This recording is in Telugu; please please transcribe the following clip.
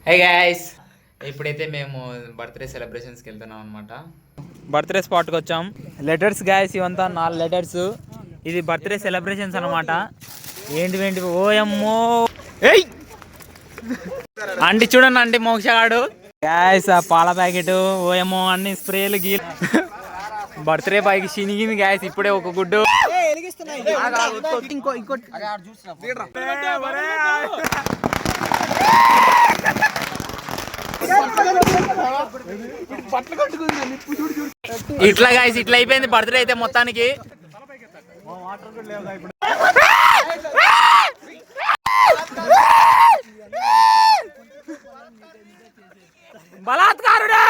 హే గైస్, ఇప్పుడైతే మేము బర్త్డే సెలబ్రేషన్స్కి వెళ్తున్నాం అనమాట. బర్త్డే స్పాట్కి వచ్చాం. లెటర్స్ గాయస్, ఇవంతా 4 లెటర్స్. ఇది బర్త్డే సెలబ్రేషన్స్ అనమాట. ఏంటి ఓయమ్మో ఏయ్ అండి, చూడండి అండి మోక్షగాడు గాయస్. ఆ పాల ప్యాకెట్ ఓయమ్మో అన్ని స్ప్రేలు గీ బర్త్డే పైకి చినిగింది గాయస్. ఇప్పుడే ఒక గుడ్డు ఇట్లా గాయస్, ఇట్లా అయిపోయింది బర్త్డే అయితే మొత్తానికి. బలాత్కారుడు